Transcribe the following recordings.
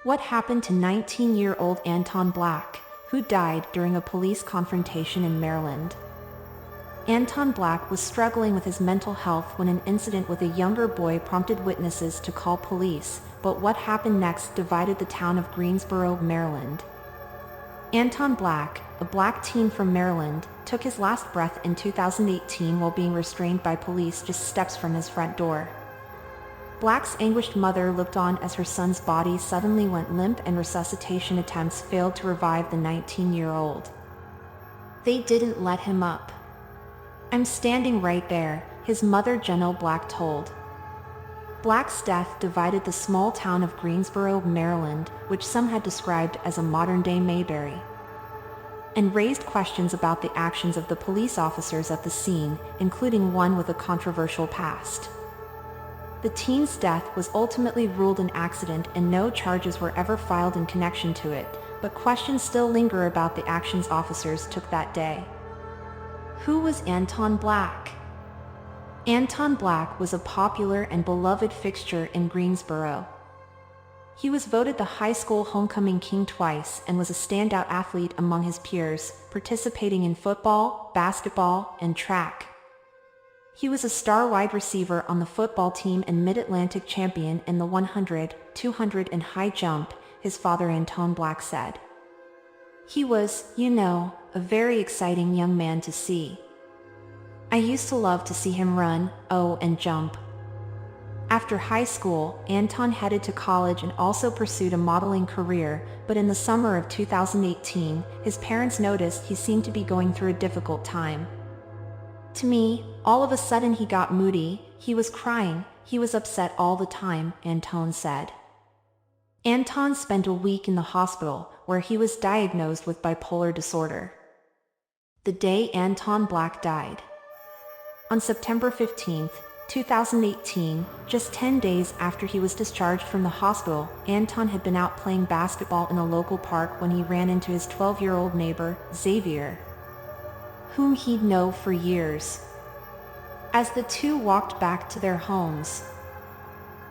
What happened to 19-year-old Anton Black, who died during a police confrontation in Maryland? Anton Black was struggling with his mental health when an incident with a younger boy prompted witnesses to call police, but what happened next divided the town of Greensboro, Maryland. Anton Black, a black teen from Maryland, took his last breath in 2018 while being restrained by police just steps from his front door. Black's anguished mother looked on as her son's body suddenly went limp and resuscitation attempts failed to revive the 19-year-old. "They didn't let him up. I'm standing right there," his mother Jenna Black told. Black's death divided the small town of Greensboro, Maryland, which some had described as a modern-day Mayberry, and raised questions about the actions of the police officers at the scene, including one with a controversial past. The teen's death was ultimately ruled an accident and no charges were ever filed in connection to it, but questions still linger about the actions officers took that day. Who was Anton Black? Anton Black was a popular and beloved fixture in Greensboro. He was voted the high school homecoming king twice and was a standout athlete among his peers, participating in football, basketball, and track. He was a star wide receiver on the football team and Mid-Atlantic champion in the 100, 200 and high jump, his father Anton Black said. He was, a very exciting young man to see. I used to love to see him run, and jump. After high school, Anton headed to college and also pursued a modeling career, but in the summer of 2018, his parents noticed he seemed to be going through a difficult time. To me, all of a sudden he got moody, he was crying, he was upset all the time, Anton said. Anton spent a week in the hospital, where he was diagnosed with bipolar disorder. The day Anton Black died. On September 15, 2018, just 10 days after he was discharged from the hospital, Anton had been out playing basketball in a local park when he ran into his 12-year-old neighbor, Xavier, whom he'd known for years. As the two walked back to their homes,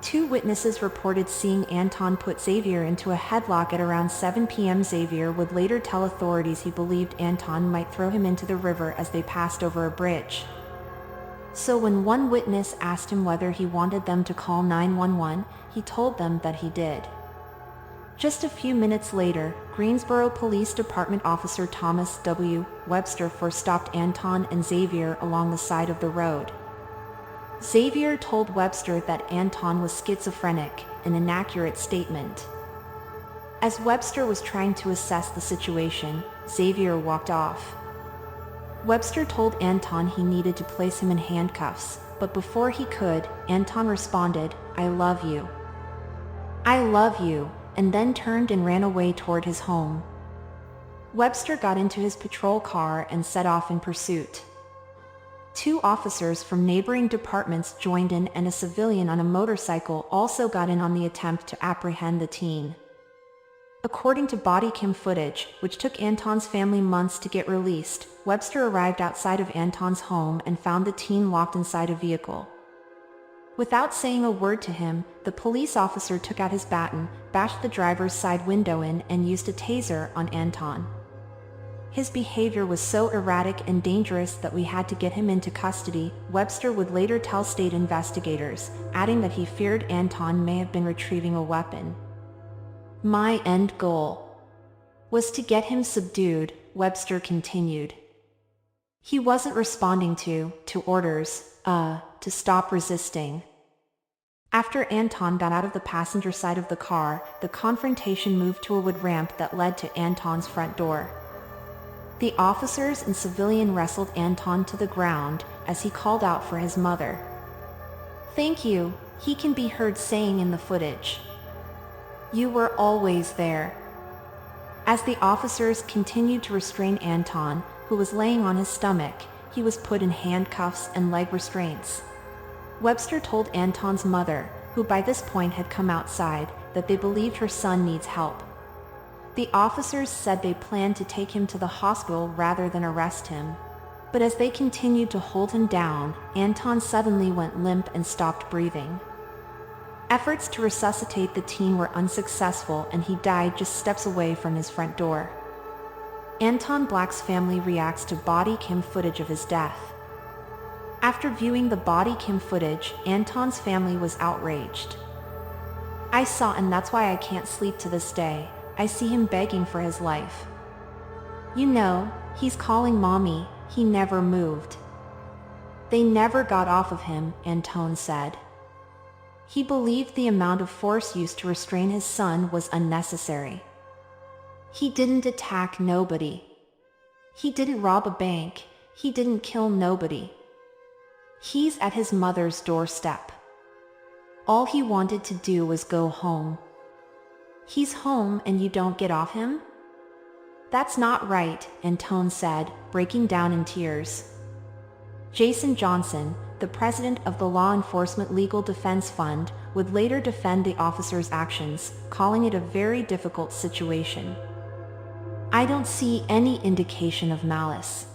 two witnesses reported seeing Anton put Xavier into a headlock at around 7 p.m. Xavier would later tell authorities he believed Anton might throw him into the river as they passed over a bridge. So when one witness asked him whether he wanted them to call 911, he told them that he did. Just a few minutes later, Greensboro Police Department Officer Thomas W. Webster stopped Anton and Xavier along the side of the road. Xavier told Webster that Anton was schizophrenic, an inaccurate statement. As Webster was trying to assess the situation, Xavier walked off. Webster told Anton he needed to place him in handcuffs, but before he could, Anton responded, "I love you. I love you," and then turned and ran away toward his home. Webster got into his patrol car and set off in pursuit. Two officers from neighboring departments joined in and a civilian on a motorcycle also got in on the attempt to apprehend the teen. According to body cam footage, which took Anton's family months to get released, Webster arrived outside of Anton's home and found the teen locked inside a vehicle. Without saying a word to him, the police officer took out his baton, bashed the driver's side window in, and used a taser on Anton. His behavior was so erratic and dangerous that we had to get him into custody, Webster would later tell state investigators, adding that he feared Anton may have been retrieving a weapon. "My end goal was to get him subdued," Webster continued. He wasn't responding to orders, to stop resisting. After Anton got out of the passenger side of the car, the confrontation moved to a wood ramp that led to Anton's front door. The officers and civilian wrestled Anton to the ground as he called out for his mother. "Thank you," he can be heard saying in the footage. "You were always there." As the officers continued to restrain Anton, who was laying on his stomach, he was put in handcuffs and leg restraints. Webster told Anton's mother, who by this point had come outside, that they believed her son needs help. The officers said they planned to take him to the hospital rather than arrest him. But as they continued to hold him down, Anton suddenly went limp and stopped breathing. Efforts to resuscitate the teen were unsuccessful and he died just steps away from his front door. Anton Black's family reacts to body cam footage of his death. After viewing the body cam footage, Anton's family was outraged. "I saw, and that's why I can't sleep to this day. I see him begging for his life. You know, he's calling mommy, he never moved. They never got off of him," Anton said. He believed the amount of force used to restrain his son was unnecessary. He didn't attack nobody. He didn't rob a bank. He didn't kill nobody. He's at his mother's doorstep. All he wanted to do was go home. He's home and you don't get off him? That's not right, Anton said, breaking down in tears. Jason Johnson, the president of the Law Enforcement Legal Defense Fund, would later defend the officer's actions, calling it a very difficult situation. "I don't see any indication of malice.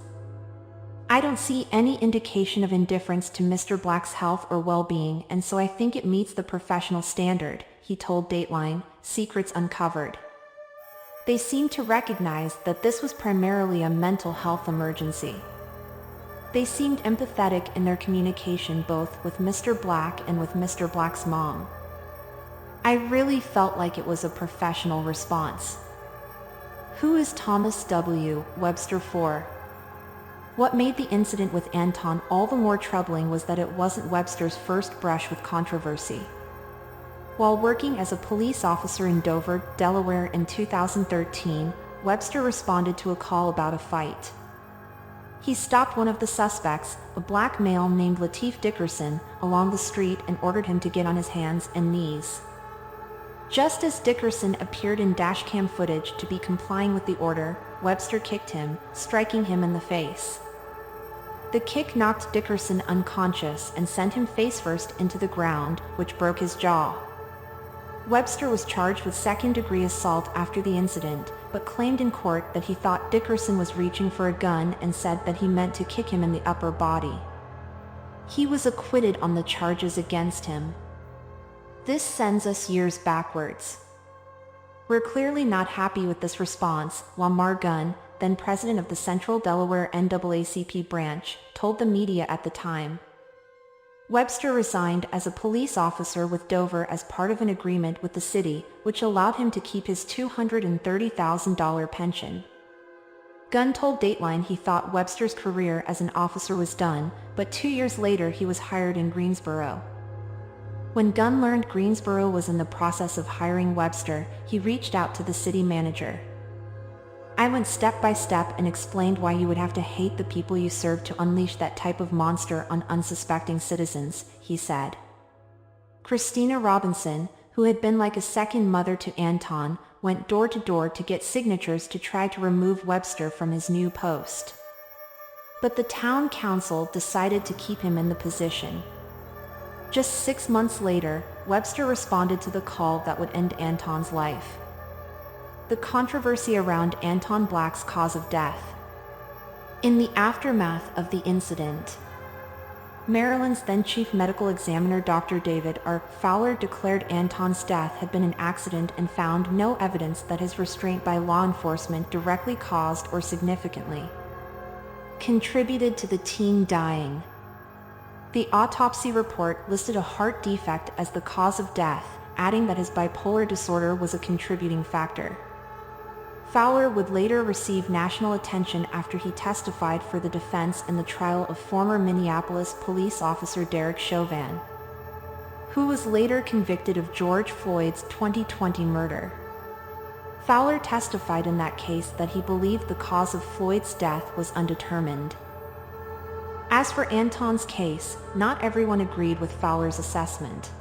I don't see any indication of indifference to Mr. Black's health or well-being, and so I think it meets the professional standard," he told Dateline, Secrets Uncovered. They seemed to recognize that this was primarily a mental health emergency. They seemed empathetic in their communication both with Mr. Black and with Mr. Black's mom. "I really felt like it was a professional response." Who is Thomas W. Webster for? What made the incident with Anton all the more troubling was that it wasn't Webster's first brush with controversy. While working as a police officer in Dover, Delaware in 2013, Webster responded to a call about a fight. He stopped one of the suspects, a black male named Lateef Dickerson, along the street and ordered him to get on his hands and knees. Just as Dickerson appeared in dashcam footage to be complying with the order, Webster kicked him, striking him in the face. The kick knocked Dickerson unconscious and sent him face-first into the ground, which broke his jaw. Webster was charged with second-degree assault after the incident, but claimed in court that he thought Dickerson was reaching for a gun and said that he meant to kick him in the upper body. He was acquitted on the charges against him. This sends us years backwards. We're clearly not happy with this response, Lamar Gunn, then president of the Central Delaware NAACP branch, told the media at the time. Webster resigned as a police officer with Dover as part of an agreement with the city, which allowed him to keep his $230,000 pension. Gunn told Dateline he thought Webster's career as an officer was done, but 2 years later he was hired in Greensboro. When Gunn learned Greensboro was in the process of hiring Webster, he reached out to the city manager. "I went step by step and explained why you would have to hate the people you serve to unleash that type of monster on unsuspecting citizens," he said. Christina Robinson, who had been like a second mother to Anton, went door to door to get signatures to try to remove Webster from his new post. But the town council decided to keep him in the position. Just 6 months later, Webster responded to the call that would end Anton's life. The controversy around Anton Black's cause of death. In the aftermath of the incident, Maryland's then Chief Medical Examiner Dr. David R. Fowler declared Anton's death had been an accident and found no evidence that his restraint by law enforcement directly caused or significantly contributed to the teen dying. The autopsy report listed a heart defect as the cause of death, adding that his bipolar disorder was a contributing factor. Fowler would later receive national attention after he testified for the defense in the trial of former Minneapolis police officer Derek Chauvin, who was later convicted of George Floyd's 2020 murder. Fowler testified in that case that he believed the cause of Floyd's death was undetermined. As for Anton's case, not everyone agreed with Fowler's assessment.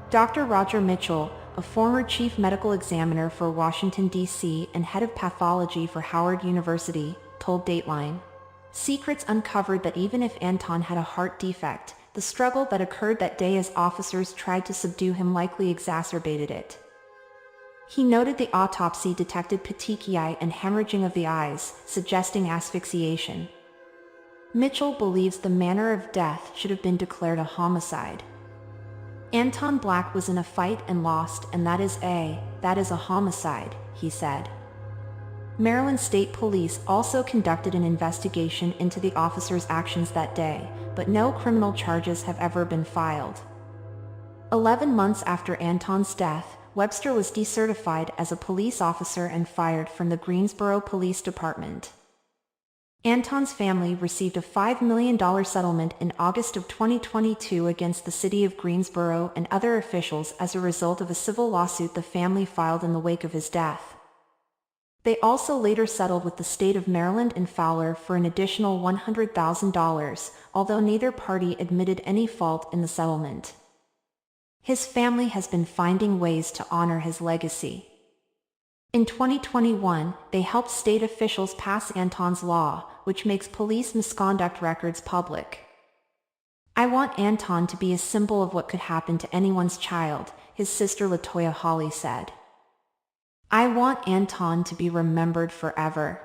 Dr. Roger Mitchell, a former chief medical examiner for Washington, D.C. and head of pathology for Howard University, told Dateline, "Secrets uncovered that even if Anton had a heart defect, the struggle that occurred that day as officers tried to subdue him likely exacerbated it." He noted the autopsy detected petechiae and hemorrhaging of the eyes, suggesting asphyxiation. Mitchell believes the manner of death should have been declared a homicide. Anton Black was in a fight and lost, and that is a homicide, he said. Maryland State Police also conducted an investigation into the officer's actions that day, but no criminal charges have ever been filed. 11 months after Anton's death, Webster was decertified as a police officer and fired from the Greensboro Police Department. Anton's family received a $5 million settlement in August of 2022 against the city of Greensboro and other officials as a result of a civil lawsuit the family filed in the wake of his death. They also later settled with the state of Maryland and Fowler for an additional $100,000, although neither party admitted any fault in the settlement. His family has been finding ways to honor his legacy. In 2021, they helped state officials pass Anton's law, which makes police misconduct records public. "I want Anton to be a symbol of what could happen to anyone's child," his sister LaToya Hawley said. "I want Anton to be remembered forever."